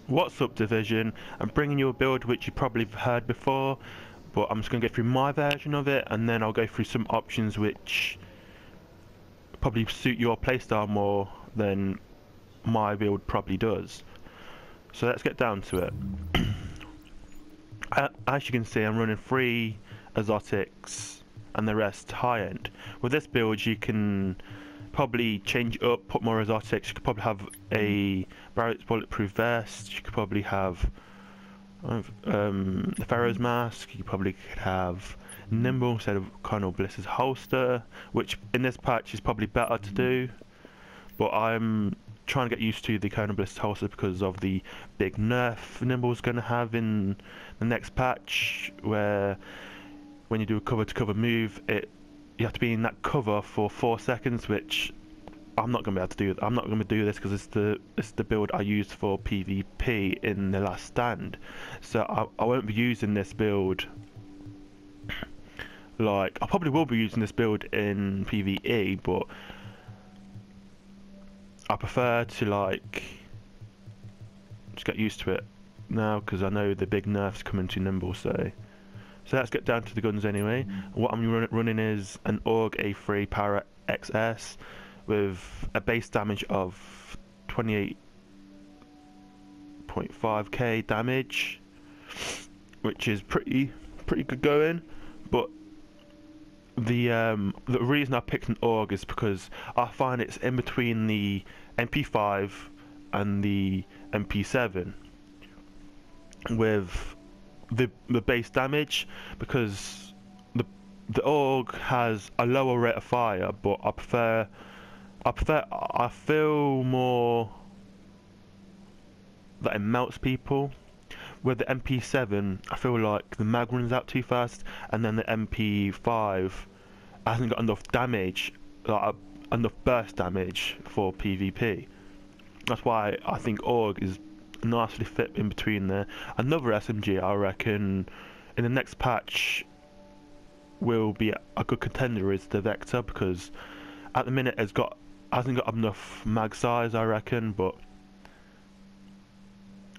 What's up, Division? I'm bringing you a build which you probably have heard before, but I'm just going to go through my version of it, and then I'll go through some options which probably suit your playstyle more than my build probably does. So let's get down to it. As you can see, I'm running 3 exotics and the rest high end. With this build you can probably change it up, put more exotics. You could probably have a Barrett's bulletproof vest. You could probably have the Pharaoh's mask. You probably could have nimble instead of Colonel Bliss's holster, which in this patch is probably better to do. But I'm trying to get used to the Colonel Bliss's holster because of the big nerf nimble's going to have in the next patch, where when you do a cover to cover move, you have to be in that cover for 4 seconds, which I'm not going to be able to do. I'm not going to do this because it's the build I used for PvP in the last stand. So I won't be using this build. Like, I probably will be using this build in PvE, but I prefer to like just get used to it now because I know the big nerfs coming to nimble. So let's get down to the guns anyway. What I'm running is an AUG A3 Para XS with a base damage of 28.5k damage, which is pretty good going. But the reason I picked an AUG is because I find it's in between the MP5 and the MP7 with the base damage, because the AUG has a lower rate of fire, but I feel more that it melts people. With the MP7, I feel like the mag runs out too fast, and then the MP5 hasn't got enough damage, like enough burst damage for PvP. That's why I think AUG is nicely fit in between there. Another SMG I reckon in the next patch will be a good contender is the Vector, because at the minute hasn't got enough mag size, I reckon. But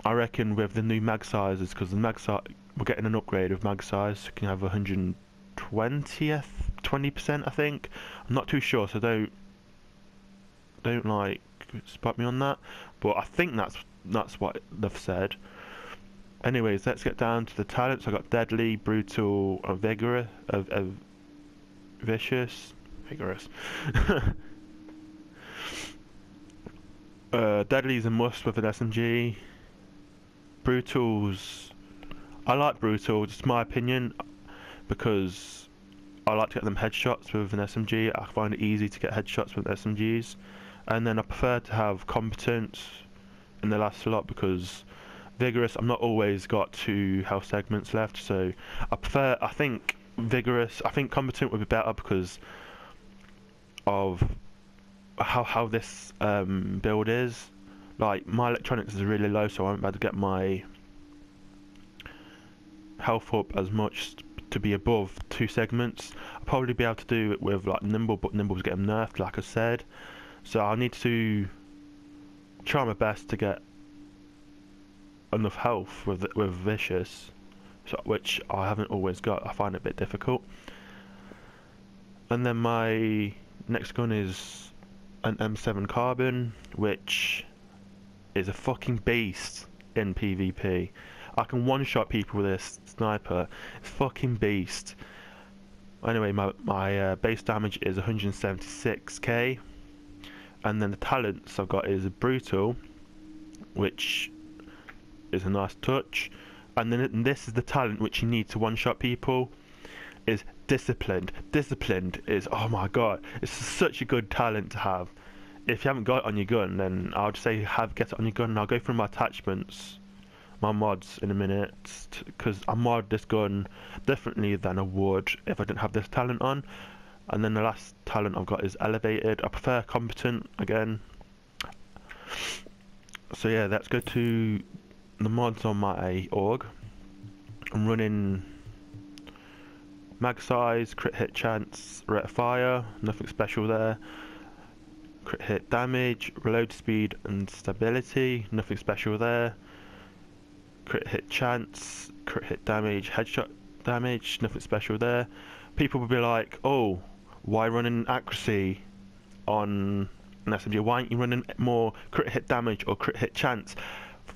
I reckon with the new mag sizes, because the mag size, we're getting an upgrade of mag size, so you can have 20%, I think. I'm not too sure, so don't like spot me on that, but I think that's what they've said. Anyways, let's get down to the talents. I got deadly, brutal, and vigorous. Vigorous. Deadly is a must with an SMG. Brutals, I like brutals. It's my opinion because I like to get them headshots with an SMG. I find it easy to get headshots with SMGs. And then I prefer to have competence in the last slot, because vigorous, I'm not always got 2 health segments left, so I think competent would be better because of how this build is. Like, my electronics is really low, so I won't be able to get my health up as much to be above 2 segments. I'll probably be able to do it with like nimble, but nimble's getting nerfed, like I said. So I need to try my best to get enough health with vicious, which I haven't always got. I find it a bit difficult. And then my next gun is an M7 Carbon, which is a fucking beast in PvP. I can one-shot people with this sniper. It's fucking beast. Anyway, my base damage is 176k. And then the talents I've got is a brutal, which is a nice touch. And then this is the talent which you need to one-shot people, is disciplined. Disciplined is, oh my god, it's such a good talent to have. If you haven't got it on your gun, then I would say get it on your gun. And I'll go through my attachments, my mods in a minute, because I mod this gun differently than I would if I didn't have this talent on. And then the last talent I've got is elevated. I prefer competent again. So yeah, let's go to the mods on my AUG. I'm running mag size, crit hit chance, rate of fire, nothing special there. Crit hit damage, reload speed and stability, nothing special there. crit hit chance, crit hit damage, headshot damage, nothing special there. People will be like, oh, why running accuracy on an SMG? Why aren't you running more crit hit damage or crit hit chance?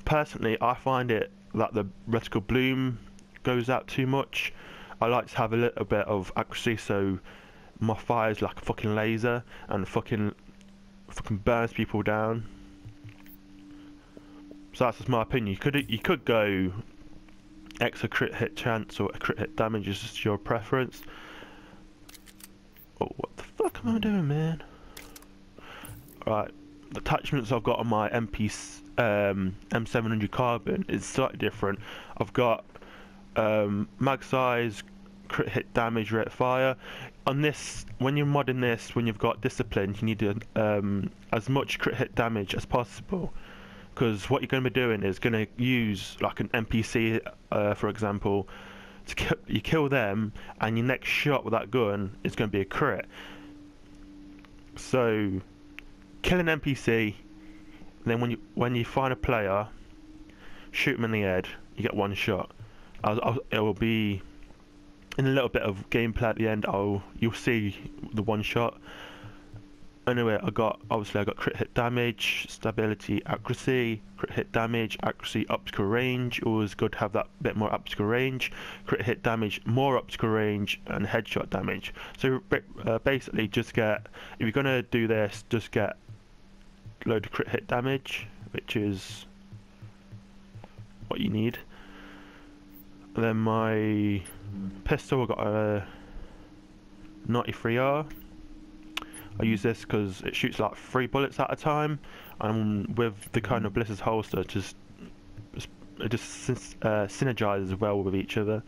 Personally, I find it that the reticle bloom goes out too much. I like to have a little bit of accuracy, so my fire is like a fucking laser and fucking burns people down. So that's just my opinion. You could go extra crit hit chance or crit hit damage, is just your preference. Oh, what the fuck am I doing, man? Right, the attachments I've got on my M700 carbon is slightly different. I've got mag size, crit hit damage, rate of fire. On this, when you're modding this, when you've got discipline, you need as much crit hit damage as possible, because what you're going to be doing is going to use like an NPC, for example, to you kill them, and your next shot with that gun is going to be a crit. So kill an NPC, and then when you find a player, shoot them in the head, you get one shot. It will be in a little bit of gameplay at the end. You'll see the one shot. Anyway, I got crit hit damage, stability, accuracy, crit hit damage, accuracy, optical range. Always good to have that bit more optical range. Crit hit damage, more optical range, and headshot damage. So basically, just get, if you're gonna do this, just get load of crit hit damage, which is what you need. And then my pistol, I got a 93R. I use this because it shoots like 3 bullets at a time, and with the kind of Bliss's holster, it just synergizes well with each other.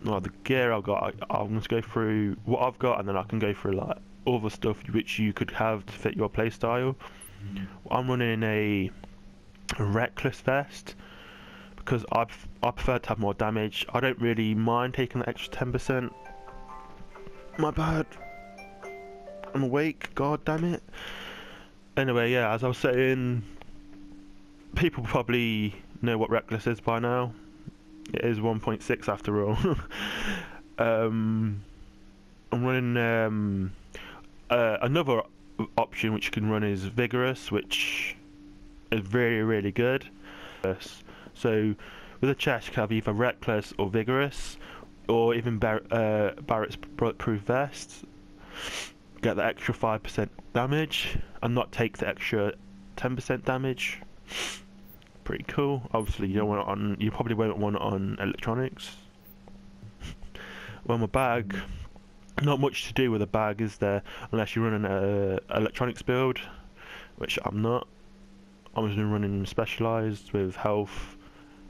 Well, the gear I've got, I'm going to go through what I've got, and then I can go through like other stuff which you could have to fit your playstyle. I'm running a reckless vest because I prefer to have more damage. I don't really mind taking the extra 10%. My bad. I'm awake, god damn it. Anyway, yeah, as I was saying, people probably know what reckless is by now. It is 1.6 after all. I'm running another option which you can run is vigorous, which is really, really good. So with a chest you can have either reckless or vigorous, or even Barrett's bulletproof vest. Get the extra 5% damage and not take the extra 10% damage. Pretty cool. Obviously you don't want it on, you probably won't want it on electronics. Well, my bag, not much to do with a bag, is there, unless you're running a electronics build, which I'm not. I'm just running specialised with health,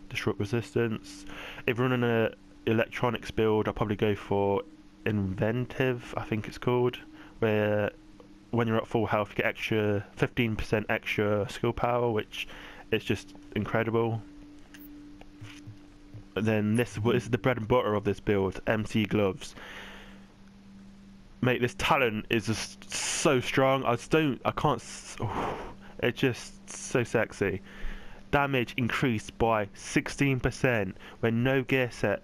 disrupt resistance. If you're running a electronics build, I'll probably go for inventive, I think it's called, where when you're at full health you get extra 15% extra skill power, which is just incredible. And then this is the bread and butter of this build, MC gloves. Mate, this talent is just so strong. I can't. It's just so sexy. Damage increased by 16% when no gear set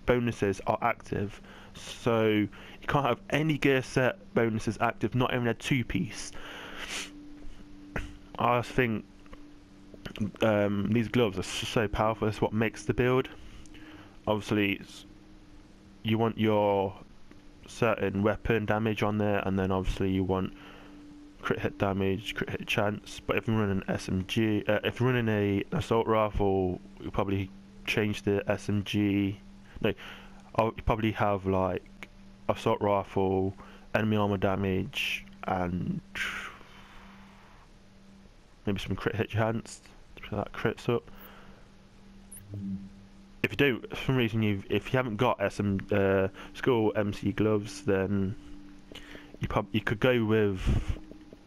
bonuses are active. So you can't have any gear set bonuses active, not even a 2-piece. I think these gloves are so powerful. That's what makes the build. Obviously, you want your certain weapon damage on there, and then obviously you want crit hit damage, crit hit chance. But if you're running an SMG, if you're running an assault rifle, you probably change the SMG. No, you probably have like assault rifle, enemy armor damage, and maybe some crit hit chance. So that crits up. If you don't, for some reason, if you haven't got school MC gloves, then you could go with.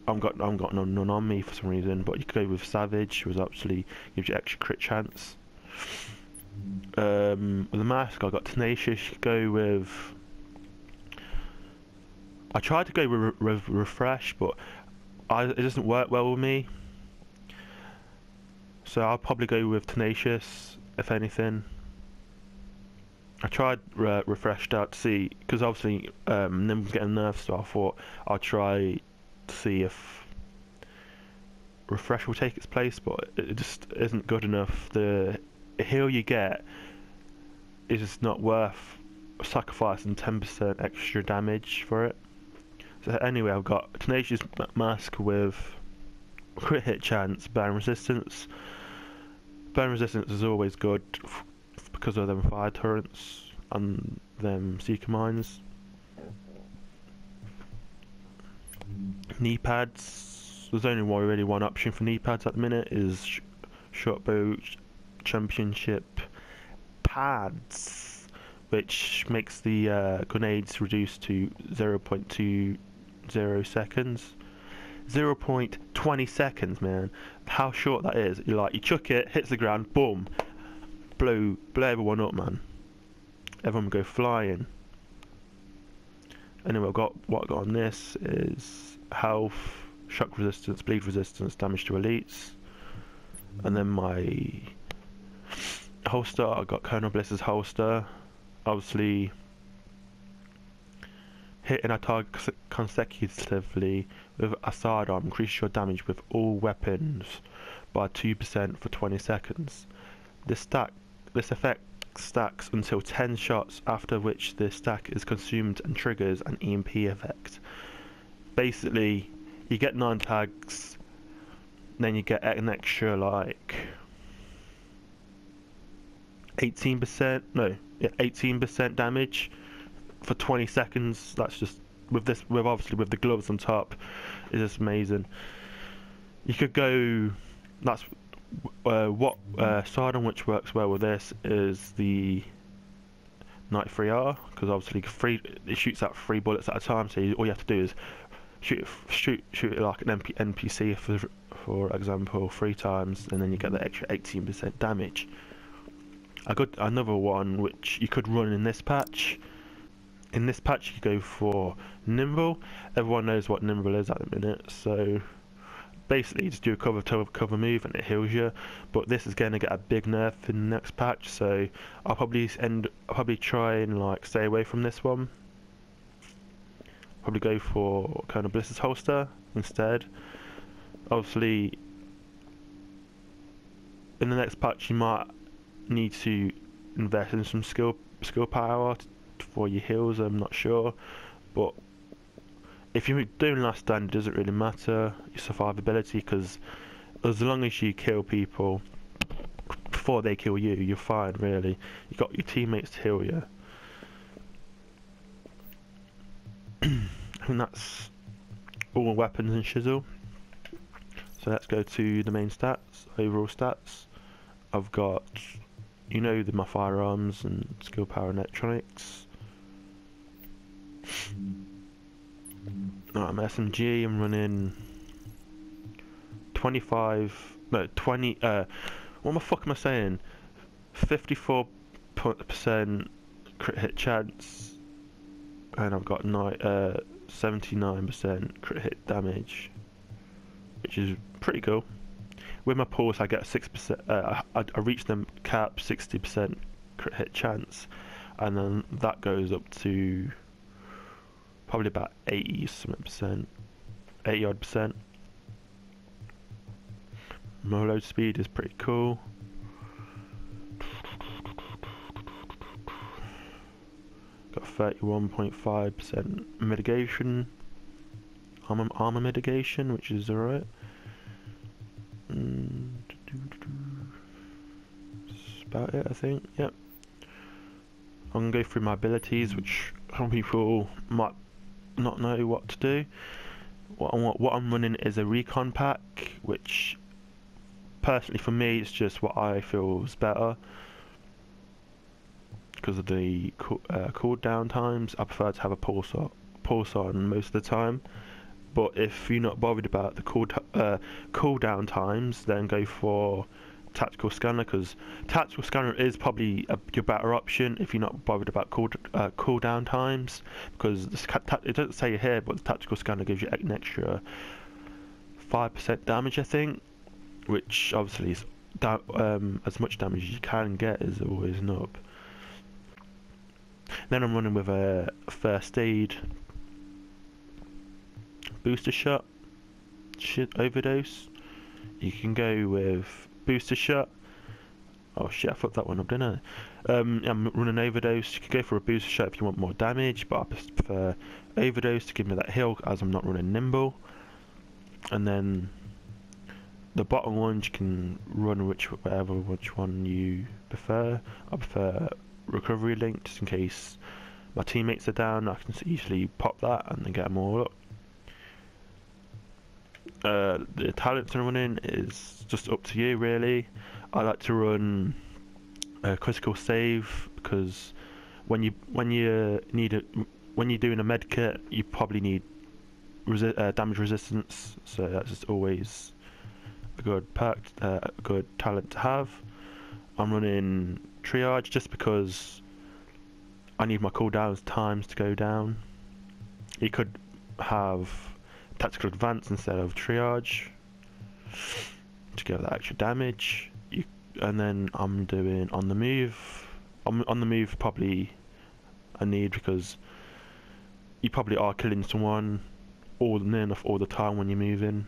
I've got none on me for some reason, but you could go with Savage, which actually gives you extra crit chance. With the mask, I got Tenacious. You could go with. I tried to go with Refresh, but it doesn't work well with me. So I'll probably go with Tenacious, if anything. I tried refreshed out to see, because obviously Nimble's getting nerfed, so I thought I'll try to see if Refresh will take its place, but it just isn't good enough. The heal you get is just not worth sacrificing 10% extra damage for it. So anyway, I've got Tenacious Mask with crit hit chance, burn resistance. Burn resistance is always good because of them fire turrets and them seeker mines. Knee pads. There's only really one option for knee pads at the minute, is Shortbow Championship pads, which makes the grenades reduced to 0.20 seconds. 0.20 seconds, man. How short that is. You chuck it, hits the ground, boom, blow everyone up, man. Everyone go flying. Anyway, what I got on this is health, shock resistance, bleed resistance, damage to elites, and then my holster. I got Colonel Bliss's holster. Obviously, hitting a target consecutively with a sidearm increases your damage with all weapons by 2% for 20 seconds. This effect stacks until 10 shots, after which the stack is consumed and triggers an EMP effect. Basically, you get 9 tags, then you get an extra like 18% damage for 20 seconds. That's just obviously with the gloves on top, is just amazing. You could go. That's what sidearm which works well with this is the 93R, because obviously it shoots out 3 bullets at a time. So all you have to do is shoot it like an NPC for example 3 times, and then you get the extra 18% damage. I got another one which you could run in this patch. In this patch you go for Nimble. Everyone knows what Nimble is at the minute, so basically you just do a cover move and it heals you. But this is going to get a big nerf in the next patch, so I'll probably try and like stay away from this one. Probably go for Colonel Bliss's holster instead. Obviously, in the next patch you might need to invest in some skill power for your heals. I'm not sure, but if you're doing last stand, it doesn't really matter your survivability, because as long as you kill people before they kill you, you're fine. Really, you got your teammates to heal you. And that's all weapons and shizzle. So let's go to the main stats, overall stats. I've got, my firearms and skill power and electronics. I'm SMG, I'm running 20, what the fuck am I saying? 54% crit hit chance, and I've got 79% crit hit damage, which is pretty cool. With my pulse I get 6%, I reach the cap 60% crit hit chance, and then that goes up to probably about 80 odd percent. My load speed is pretty cool. Got 31.5% mitigation, armor mitigation, which is alright. That's about it, I think. Yep. I'm gonna go through my abilities, which some people might not know what to do. What I'm running is a recon pack, which personally for me it's just what I feel is better because of the cooldown times. I prefer to have a pulse on most of the time, but if you're not bothered about the cooldown times, then go for tactical scanner, because tactical scanner is probably your better option if you're not bothered about cooldown times, because it doesn't say here, but the tactical scanner gives you an extra 5% damage, I think, which obviously is as much damage as you can get is always an up. Then I'm running with a first aid, booster shot, overdose. You can go with booster shot. Oh shit, I fucked that one up, didn't I? I'm running overdose. You can go for a booster shot if you want more damage, but I prefer overdose to give me that heal as I'm not running nimble. And then the bottom ones you can run which one you prefer. I prefer recovery link just in case my teammates are down. I can easily pop that and then get them all up. The talents I'm running is just up to you really. I like to run a critical save because when you're doing a med kit, you probably need damage resistance. So that's just always a good perk, a good talent to have. I'm running triage just because I need my cooldowns times to go down. You could have tactical advance instead of triage to get that extra damage. And then I'm doing on the move. On the move probably I need because you probably are killing someone near enough all the time when you're moving,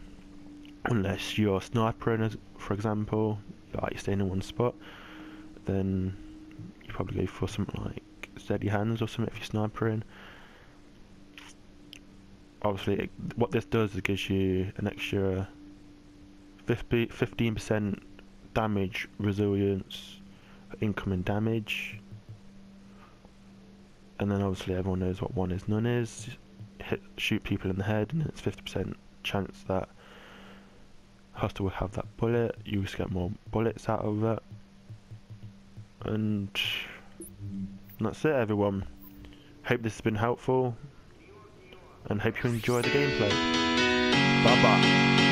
unless you're snipering, for example, like you're staying in one spot. Then you probably go for something like steady hands or something if you're snipering. Obviously, what this does is it gives you an extra 15% damage resilience, incoming damage, and then obviously everyone knows what one is none is. Shoot people in the head, and it's 50% chance that hostile will have that bullet. You just get more bullets out of it, and that's it, everyone. Hope this has been helpful, and hope you enjoy the gameplay. Bye bye.